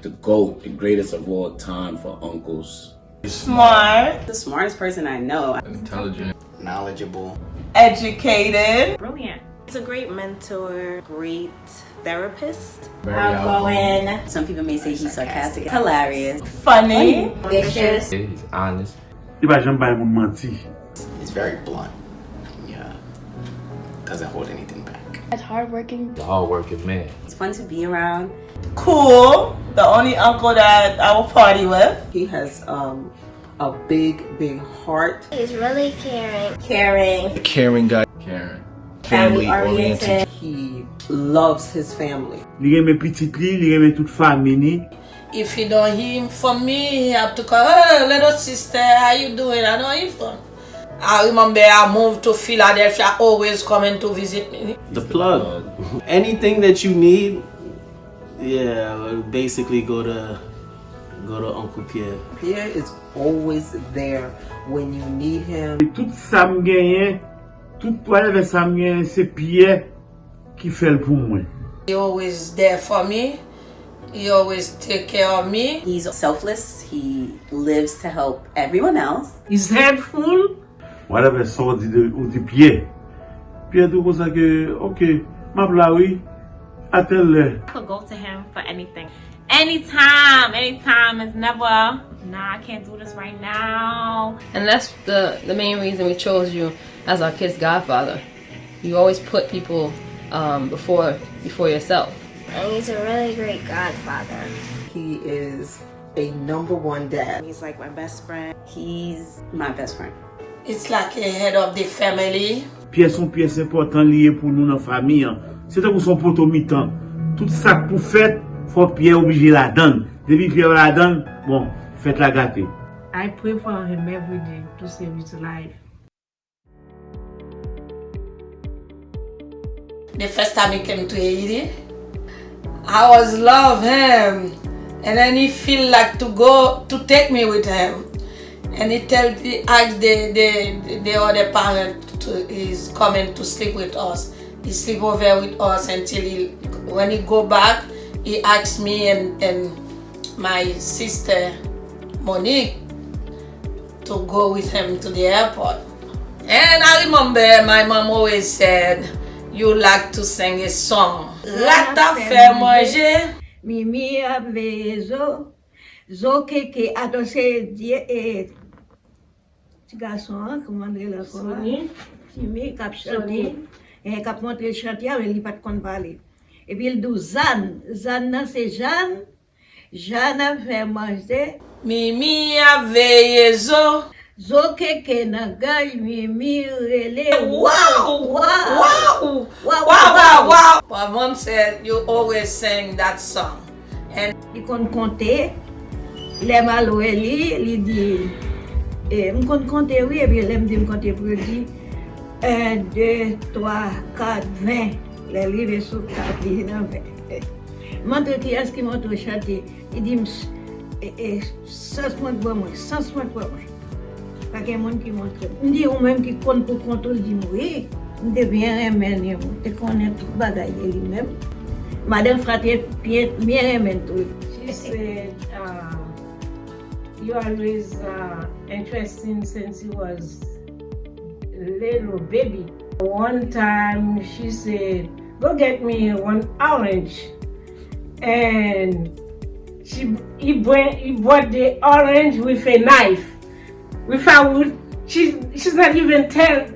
The GOAT, the greatest of all time for uncles. Smart. The smartest person I know. Intelligent. Knowledgeable. Educated. Brilliant. He's a great mentor, great therapist. Very Outgoing. Some people may say he's sarcastic, hilarious, Funny. Ambitious. He's honest. He's very blunt. Yeah. Doesn't hold anything back. It's hardworking. The hard-working man. It's fun to be around. Cool. The only uncle that I will party with. He has a big heart. He's really caring. Caring. Caring guy. Caring. Family oriented. He loves his family. If he don't hear from me, he have to call, hey, little sister, how you doing? I don't hear from. I remember I moved to Philadelphia, always coming to visit me. The plug. Anything that you need, yeah, basically go to Uncle Pierre. Pierre is always there when you need him. Tout ça me gagne, tout whatever ça me gagne, c'est Pierre qui fait le pour moi. He always there for me. He always take care of me. He's selfless. He lives to help everyone else. He's helpful. Whatever ça dit de Pierre. Pierre tout comme ça que, ok, ma blague, attends-le. I could go to him for anything. Anytime. It's never, nah, I can't do this right now. And that's the main reason we chose you as our kid's godfather. You always put people before yourself. And he's a really great godfather. He is a #1 dad. He's like my best friend. He's my best friend. It's like a head of the family. Pierre son pièce important lié pour nous dans la famille. C'est pour son poteau mi-temps. Tout ça pour faire, faut Pierre obligé la donne. Depuis Pierre la donne, bon, faites la gâter. I pray for him every day to save his life. The first time he came to Haiti, I was love him, and then he feel like to take me with him, and he asked the other parent he's coming to sleep with us. He sleep over with us until when he go back, he asked me and my sister Monique to go with him to the airport. And I remember my mom always said, you like to sing a song. La ta fait manger. Mimi ave zo keke atose die petit garçon comment dire là Simi cap chanter et cap montrer chanter mais il pas de kon parler. Et puis il dit Zan c'est Jeanne a fait manger. Mimi ave zo keke na gay Mimi rele. Wow! My mom said you always sing that song. And il compter les maloueli il dit me compter oui et puis il me dit compter pour dire 1 2 3 4 20 les livres sur 4 il en 20 montre qui est-ce qui montre chanter il dit 100 points pour moi 100 points pour moi pas qu'il y a monde qui montre on dit ou même qui compte pour contrôle dit oui on devient un menu te connaît tout bagaille lui-même madame frate Pierre bien tout. she said you always interesting since he was a little baby. One time she said, go get me one orange, and he bought the orange with a knife. She's not even tell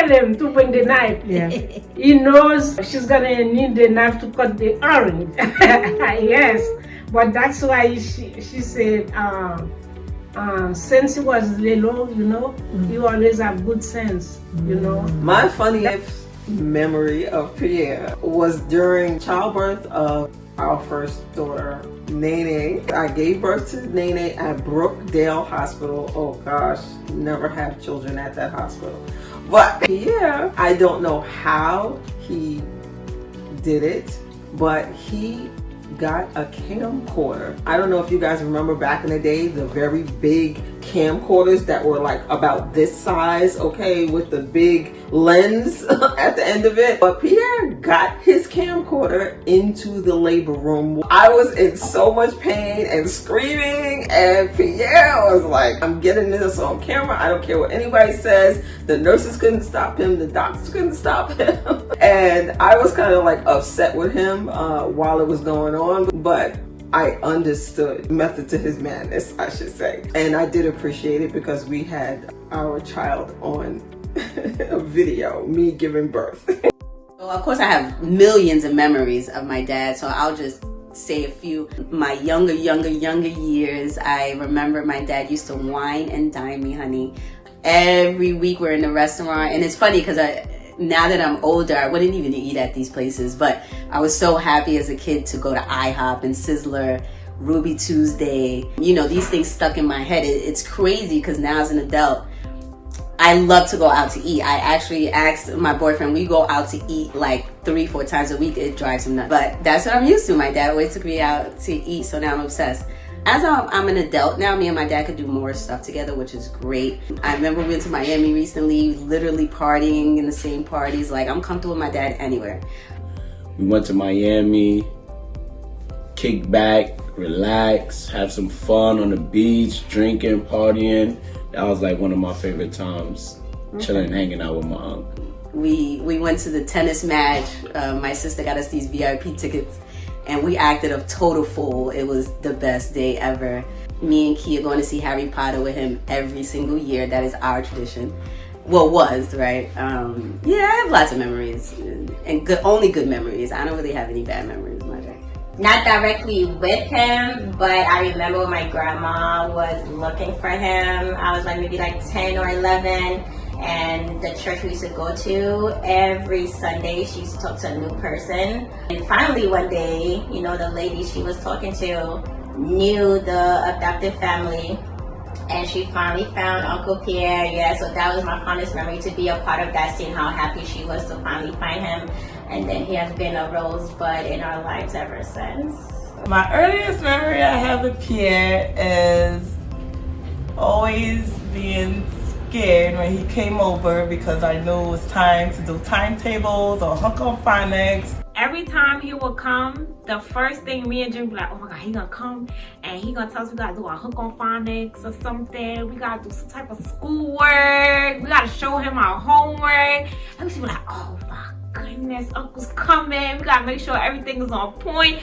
him to bring the knife. Yeah. He knows she's gonna need the knife to cut the orange. Yes, but that's why she said since he was little, he always have good sense, My funniest memory of Pierre was during childbirth of our first daughter, Nene. I gave birth to Nene at Brookdale Hospital. Oh gosh, never have children at that hospital. But Pierre, I don't know how he did it, but he got a camcorder. I don't know if you guys remember back in the day, the very big camcorders that were like about this size, okay, with the big lens at the end of it. But Pierre got his camcorder into the labor room. I was in so much pain and screaming, and Pierre was like, I'm getting this on camera. I don't care what anybody says. The nurses couldn't stop him. The doctors couldn't stop him. And I was kind of like upset with him while it was going on, but I understood method to his madness, I should say. And I did appreciate it because we had our child on video, me giving birth. Well, of course, I have millions of memories of my dad, so I'll just say a few. My younger years, I remember my dad used to wine and dine me, honey. Every week we're in the restaurant, and it's funny because now that I'm older, I wouldn't even eat at these places, but I was so happy as a kid to go to IHOP and Sizzler, Ruby Tuesday. You know, these things stuck in my head. It's crazy because now as an adult, I love to go out to eat. I actually asked my boyfriend, we go out to eat like 3-4 times a week. It drives him nuts. But that's what I'm used to. My dad always took me out to eat, so now I'm obsessed. As I'm an adult now, me and my dad could do more stuff together, which is great. I remember we went to Miami recently, literally partying in the same parties. Like, I'm comfortable with my dad anywhere. We went to Miami, kick back, relax, have some fun on the beach, drinking, partying. That was like one of my favorite times, chilling, hanging out with my uncle. We went to the tennis match. My sister got us these VIP tickets, and we acted a total fool. It was the best day ever. Me and Kia going to see Harry Potter with him every single year. That is our tradition. Well, was, right? Yeah, I have lots of memories, and only good memories. I don't really have any bad memories, my day. Not directly with him, but I remember when my grandma was looking for him. I was like maybe like 10 or 11, and the church we used to go to, every Sunday she used to talk to a new person. And finally one day, you know, the lady she was talking to knew the adopted family, and she finally found Uncle Pierre. Yeah, so that was my fondest memory, to be a part of that, seeing how happy she was to finally find him. And then he has been a rosebud in our lives ever since. My earliest memory I have with Pierre is always being scared when he came over, because I knew it was time to do timetables or hook on phonics. Every time he would come, the first thing me and Jim be like, oh my God, he gonna come and he gonna tell us we gotta do our hook on phonics or something. We gotta do some type of schoolwork. We gotta show him our homework. And we be like, oh my goodness, Uncle's coming. We gotta make sure everything is on point.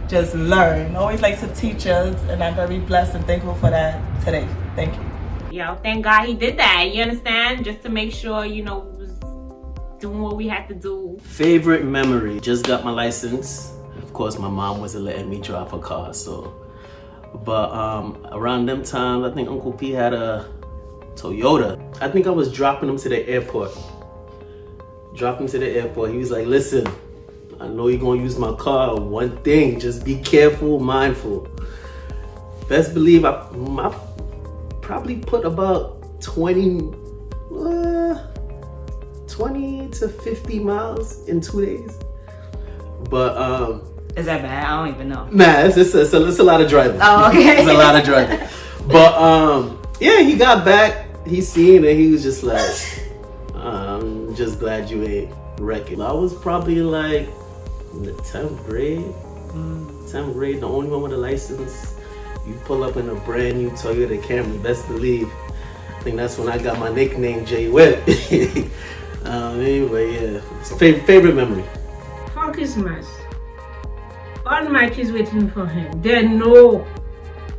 Just learn. Always like to teach us, and I'm very blessed and thankful for that today. Thank you. Yo, thank God he did that. You understand? Just to make sure, you know, we was doing what we had to do. Favorite memory, just got my license. Of course, my mom wasn't letting me drive her car, so. But around them times, I think Uncle P had a Toyota. I think I was dropping him to the airport. He was like, listen, I know you're gonna use my car. One thing, just be careful, mindful. Best believe I probably put about 20 to 50 miles in 2 days. But is that bad? I don't even know. Nah, it's a lot of driving. Oh, okay. It's a lot of driving. But yeah, he got back, he seen it, he was just like, I'm just glad you ain't wrecking. I was probably like in the 10th grade. 10th grade, the only one with a license. You pull up in a brand new Toyota Camry, best believe. I think that's when I got my nickname, Jay Webb. Anyway, yeah. Favorite memory? For Christmas, all my kids waiting for him. They know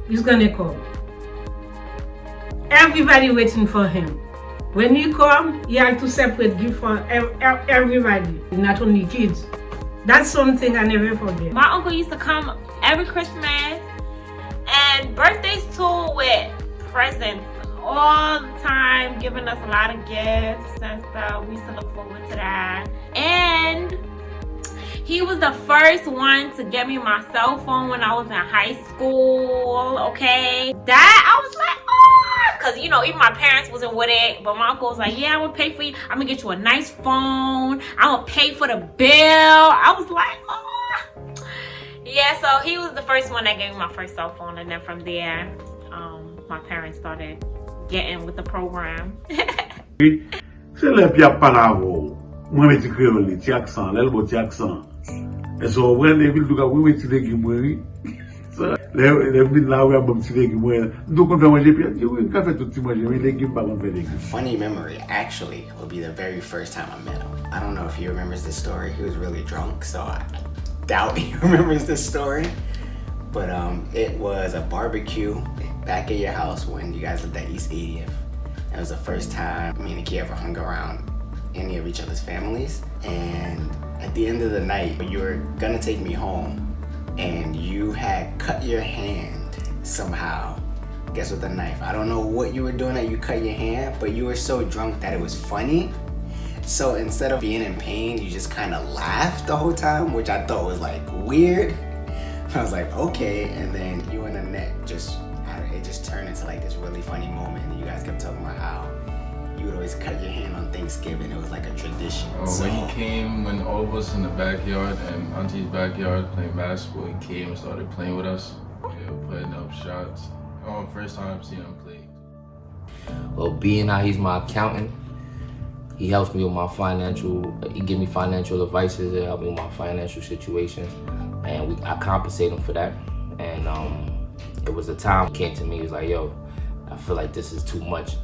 he's gonna come. Everybody waiting for him. When he come, he had to separate gift for everybody, not only kids. That's something I never forget. My uncle used to come every Christmas and birthdays too, with presents all the time, giving us a lot of gifts and stuff. We used to look forward to that. And he was the first one to get me my cell phone when I was in high school, okay? That, I was like, oh, because, you know, even my parents wasn't with it, but my uncle was like, yeah, I'm gonna pay for you. I'm gonna get you a nice phone. I'm gonna pay for the bill. I was like, oh. Yeah, so he was the first one that gave me my first cell phone, and then from there, my parents started getting with the program. Se le pi ap pala avou, mwen meti kreole, ti aksan, lèl bo ti aksan. E so wè ne vil duka wè ti legi mwen. Le vin la wè bom ti legi mwen. Do kon fè manje pi, wè ka fè tout ti manje, wè legi mpa kon fè legi. Funny memory actually will be the very first time I met him. I don't know if he remembers this story. He was really drunk, so I doubt he remembers this story. But it was a barbecue back at your house when you guys lived at East 80th. It was the first time me and Nikki ever hung around any of each other's families. And at the end of the night, you were gonna take me home and you had cut your hand somehow. Guess with a knife. I don't know what you were doing that you cut your hand, but you were so drunk that it was funny. So instead of being in pain, you just kind of laughed the whole time, which I thought was like weird. I was like, okay. And then you and Annette it just turned into like this really funny moment. And you guys kept talking about how you would always cut your hand on Thanksgiving. It was like a tradition. When he came, when all of us in the backyard and Auntie's backyard playing basketball, he came and started playing with us. Yeah, putting up shots. Oh, first time seeing him play. Well, being how he's my accountant, he helps me with my he give me financial advices, he help me with my financial situations, and I compensate him for that. And it was a time he came to me, he was like, yo, I feel like this is too much.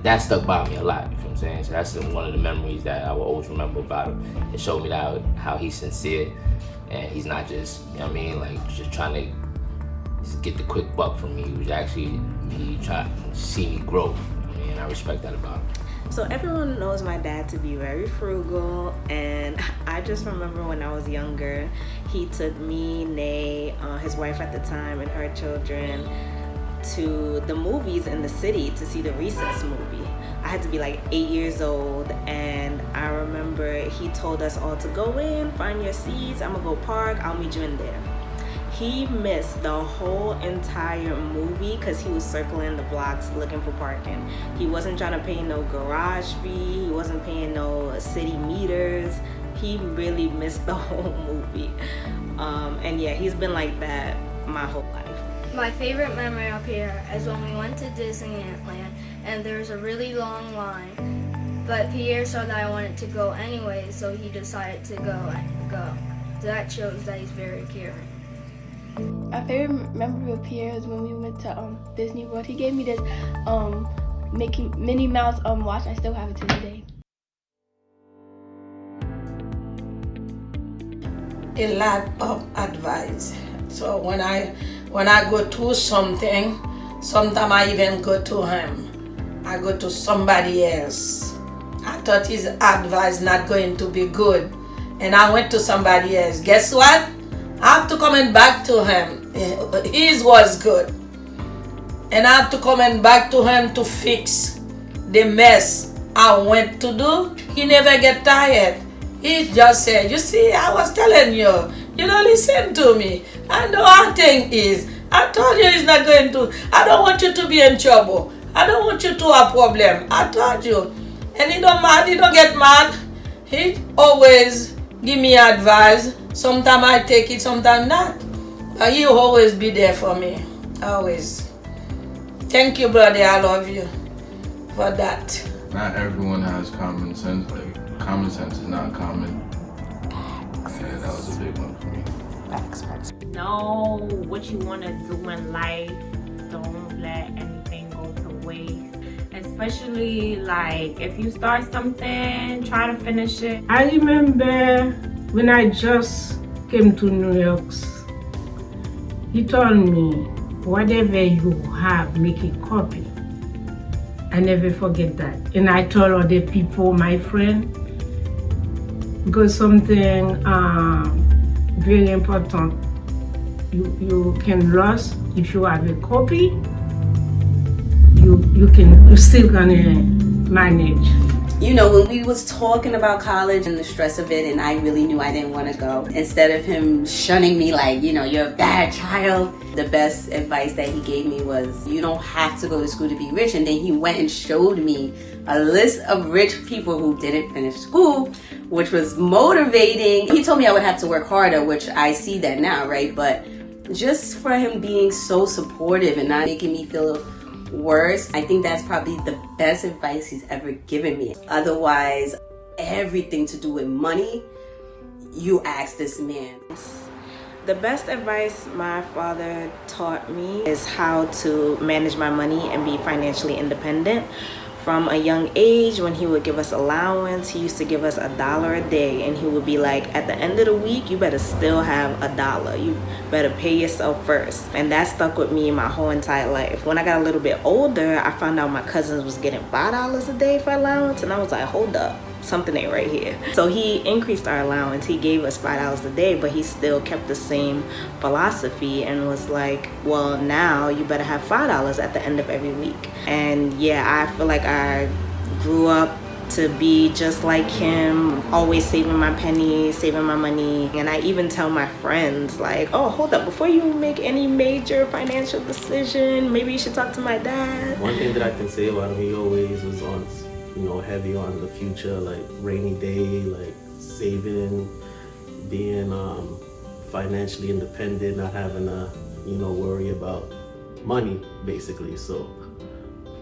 That stuck by me a lot, you know what I'm saying? So that's one of the memories that I will always remember about him. It showed me that how he's sincere, and he's not just, you know what I mean, like just trying to just get the quick buck from me. He was actually, he tried to see me grow, and I respect that about him. So everyone knows my dad to be very frugal, and I just remember when I was younger, he took me, Nay, his wife at the time, and her children to the movies in the city to see the Recess movie. I had to be like 8 years old, and I remember he told us all to go in, find your seats, I'm gonna go park, I'll meet you in there. He missed the whole entire movie because he was circling the blocks looking for parking. He wasn't trying to pay no garage fee, he wasn't paying no city meters. He really missed the whole movie. And yeah, he's been like that my whole life. My favorite memory of Pierre is when we went to Disneyland and there was a really long line, but Pierre saw that I wanted to go anyway, so he decided to go. That shows that he's very caring. My favorite memory of Pierre is when we went to Disney World. He gave me this Minnie Mouse watch. I still have it to this day. A lot of advice. So when I go through something, sometimes I even go to him. I go to somebody else. I thought his advice not going to be good, and I went to somebody else. Guess what? I have to come back to him. His was good, and I have to come back to him to fix the mess I went to do. He never get tired. He just said, you see, I was telling you, you don't listen to me. I know how thing is. I told you he's not going to. I don't want you to be in trouble. I don't want you to have a problem. I told you. And he don't mad, he don't get mad. He always give me advice. Sometimes I take it, sometimes not. But he always be there for me. Always. Thank you, brother. I love you for that. Not everyone has common sense. Like, common sense is not common. Yeah, that was a big one for me. Know what you want to do in life. Don't let anything go to waste. Especially like if you start something, try to finish it. I remember when I just came to New York, he told me, whatever you have, make a copy. I never forget that. And I told other people, my friend, because something very important you can lose if you have a copy. You still gonna manage. You know, when we was talking about college and the stress of it, and I really knew I didn't want to go, instead of him shunning me like, you know, you're a bad child, the best advice that he gave me was, you don't have to go to school to be rich. And then he went and showed me a list of rich people who didn't finish school, which was motivating. He told me I would have to work harder, which I see that now, right? But just for him being so supportive and not making me feel words. I think that's probably the best advice he's ever given me. Otherwise, everything to do with money, you ask this man. The best advice my father taught me is how to manage my money and be financially independent. From a young age, when he would give us allowance, he used to give us $1 a day, and he would be like, at the end of the week, you better still have $1. You better pay yourself first. And that stuck with me my whole entire life. When I got a little bit older, I found out my cousins was getting $5 a day for allowance, and I was like, hold up, something ain't right here. So he increased our allowance. He gave us $5 a day, but he still kept the same philosophy and was like, well, now you better have $5 at the end of every week. And yeah, I feel like I grew up to be just like him, always saving my pennies, saving my money. And I even tell my friends, like, oh, hold up, before you make any major financial decision, maybe you should talk to my dad. One thing that I can say about him, he always was on, heavy on the future, like rainy day, like saving, being financially independent, not having to, worry about money, basically. So,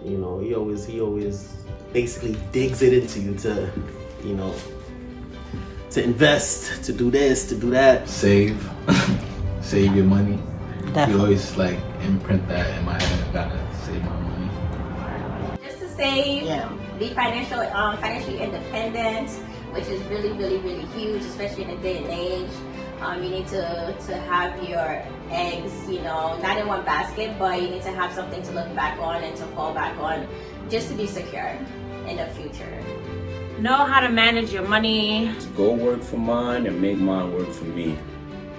he always basically digs it into you to, to invest, to do this, to do that. Save your money. Definitely. You always imprint that in my head. I gotta save my money. Just to save, be financially independent, which is really, really, really huge, especially in a day and age. You need to have your eggs, not in one basket, but you need to have something to look back on and to fall back on, just to be secure in the future. Know how to manage your money. Go work for mine and make mine work for me.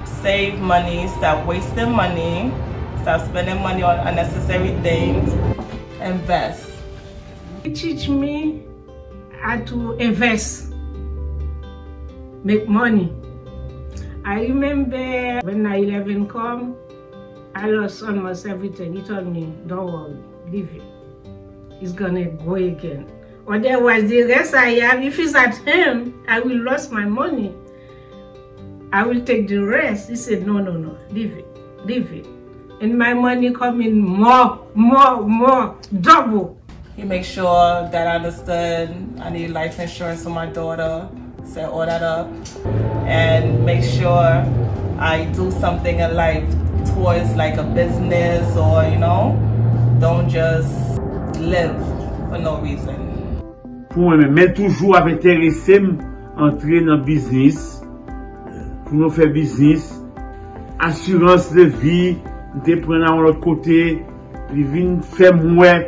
Save money, stop wasting money, stop spending money on unnecessary things, invest. He teach me how to invest, make money. I remember when 9/11 come, I lost almost everything. He told me, don't worry, leave it. It's gonna go again. Otherwise, the rest I have, if it's at him, I will lose my money. I will take the rest. He said, no, leave it. And my money coming more, double. He makes sure that I understood I need life insurance for my daughter, set all that up, and make sure I do something in life towards like a business or, don't just live for no reason. Pour moi, mais toujours avec intéressé entrer dans business, pour nous faire business, assurance de vie, de prendre à l'autre côté, ils viennent faire moi,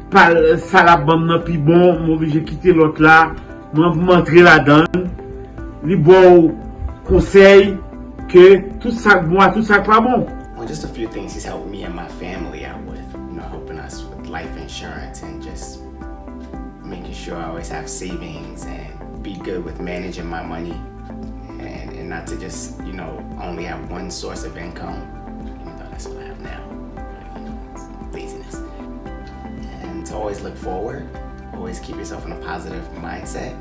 pas ça la bande puis bon, moi obligé quitter l'autre là, moi m'entrer là-dedans, les bons conseils que tout ça bon, tout ça pas bon. Well, just a few things he's helped me and my family out with, helping us with life insurance and just making sure I always have savings and be good with managing my money and not to just, only have one source of income, even though that's what I have now. It's laziness. And to always look forward, always keep yourself in a positive mindset.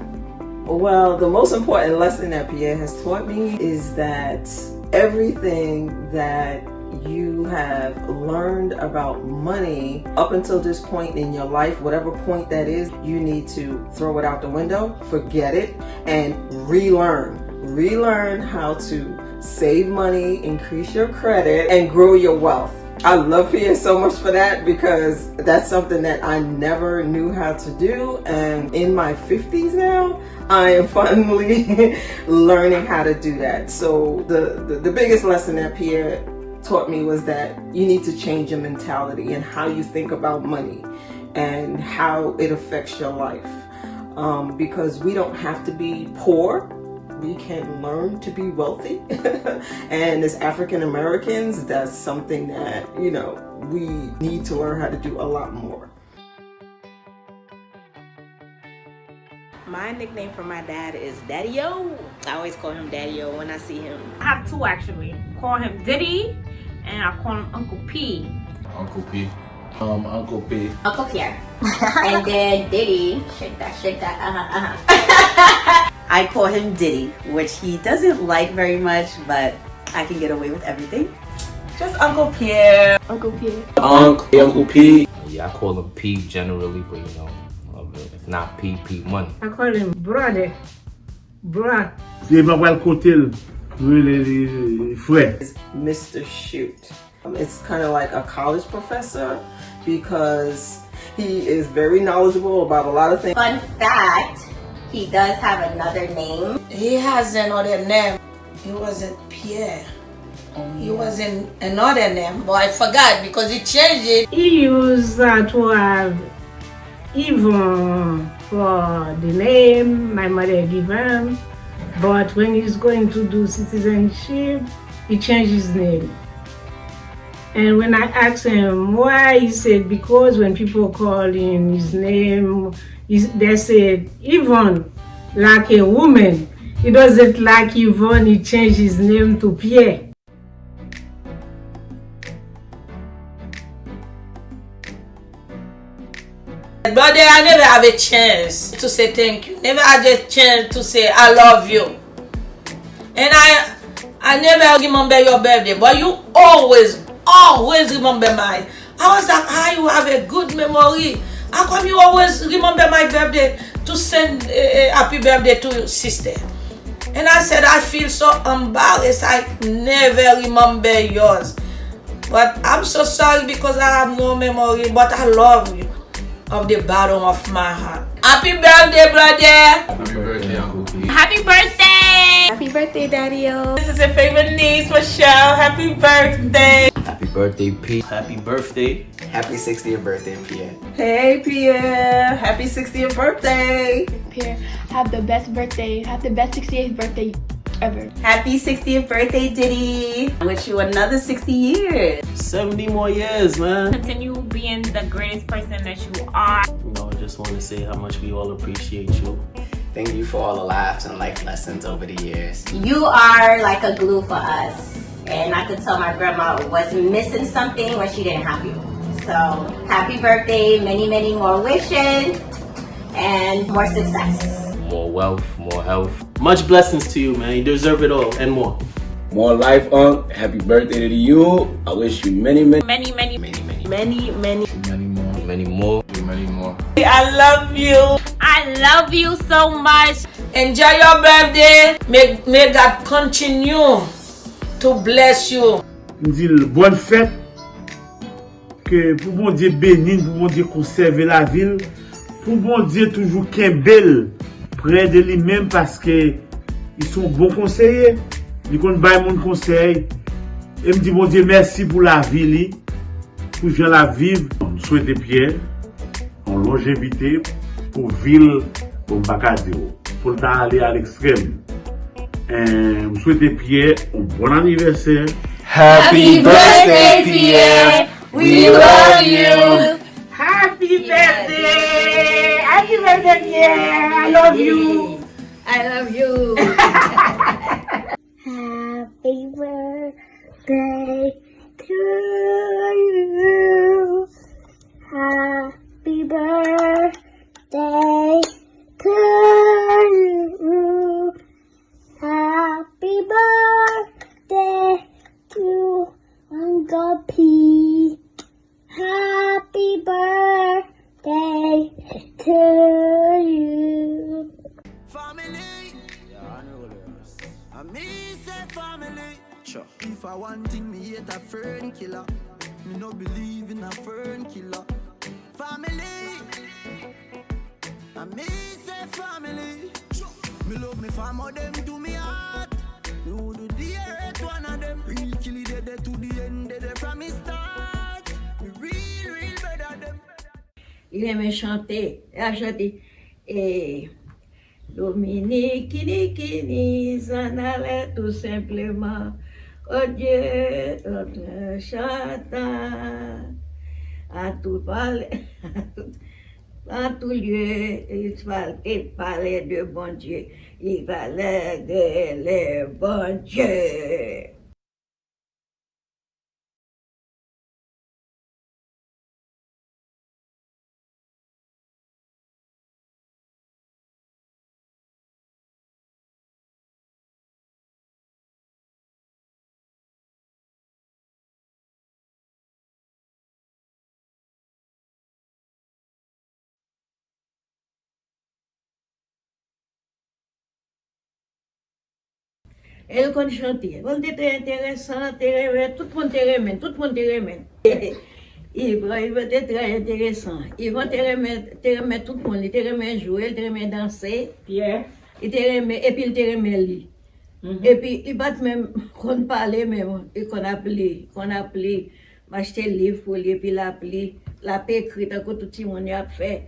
Well, the most important lesson that Pierre has taught me is that everything that you have learned about money up until this point in your life, whatever point that is, you need to throw it out the window, forget it, and relearn how to save money, increase your credit, and grow your wealth. I love Pierre so much for that, because that's something that I never knew how to do, and in my 50s now, I am finally learning how to do that. So the biggest lesson that Pierre taught me was that you need to change your mentality and how you think about money and how it affects your life, because we don't have to be poor. We can learn to be wealthy. And as African Americans, that's something that, we need to learn how to do a lot more. My nickname for my dad is Daddy-O. I always call him Daddy-O when I see him. I have two actually. Call him Diddy and I call him Uncle P. Uncle P. Uncle P. Uncle Pierre. And then Diddy. Shake that. I call him Diddy, which he doesn't like very much, but I can get away with everything. Just Uncle Pierre. Uncle Pierre. Uncle P. I call him P generally, but you know, if not P, P Money. I call him brother. Bro. C'est pas le côté les frères. Mr. Shoot. It's kind of like a college professor because he is very knowledgeable about a lot of things. Fun fact, he does have another name. He has another name. He wasn't Pierre. He was in another name, but I forgot because he changed it. He used to have Yvonne for the name my mother gave him, but when he's going to do citizenship, he changed his name. And when I asked him why, he said because when people call him his name, they said Yvonne, like a woman. He doesn't like Yvonne, he changed his name to Pierre. Brother, I never have a chance to say thank you. Never had a chance to say I love you. And I never remember your birthday, but you always remember mine. I was like, you have a good memory. How come you always remember my birthday to send a happy birthday to your sister? And I said, I feel so embarrassed. I never remember yours. But I'm so sorry because I have no memory, but I love you. Of the bottom of my heart. Happy birthday, brother! Happy birthday, Uncle P. Happy birthday! Happy birthday, Daddy-o. This is your favorite niece, Michelle. Happy birthday! Happy birthday, P. Happy birthday. Happy 60th birthday, Pierre. Hey Pierre, happy 60th birthday. Pierre, have the best birthday. Have the best 68th birthday ever. Happy 60th birthday, Diddy. I wish you another 60 years. 70 more years, man. Continue being the greatest person that you are. You know, I just want to say how much we all appreciate you. Thank you for all the laughs and life lessons over the years. You are like a glue for us. And I could tell my grandma was missing something where she didn't have you. So happy birthday, many, many more wishes, and more success. More wealth, more health. Much blessings to you, man. You deserve it all and more. More life, Unc. Happy birthday to you. I wish you many more. I love you. I love you so much. Enjoy your birthday. May God continue to bless you. M'dit bonne fête. Que pour bon Dieu bénir, pour bon Dieu conserver la ville, pour bon Dieu toujours qu'un bel près de lui-même parce que ils sont bons conseillers. Ils connaissent bien mon conseil. Et me dit bon Dieu merci pour la ville, pour gens la vivre. Souhaiter Pierre en longévité pour ville pour Bacadéo, pour aller à l'extrême. Je souhaite Pierre un bon anniversaire. Happy birthday, Pierre. We love you. Happy birthday! Happy birthday, Pierre! I love you! I love you. Happy birthday to you. Happy birthday to you. Happy birthday to Uncle P. Happy birthday to you. I me say family. Sure. If I want thing, me hate a fern killer. Me no believe in a fern killer. Family. I me say family. Sure. Me love me family, them to me heart. Me would do the earth one of them. Real kill it dead to the end, dead from me start. Me real better them. Il aimait chanter. Il a chanté. Et Dominique, Kini, s'en allait tout simplement. Oh Dieu, notre chantant, à tout parler, à tout lieu, il parlait de bon Dieu, il parlait de le bon Dieu. Elle kon chanter. On était très intéressant, tout le monde te remet, tout le monde te remet. Il était très intéressant. Ils vont te remettre tout le monde. Ils te remettent jouer, ils te remettent danser. Pierre. Ils te remettent, et puis ils te remettent lire. Et puis, ils battent même, qu'on parlait même, et qu'on appelait, m'acheter le livre pour lire, puis l'appelait, la paix écrite, que tout le monde a fait.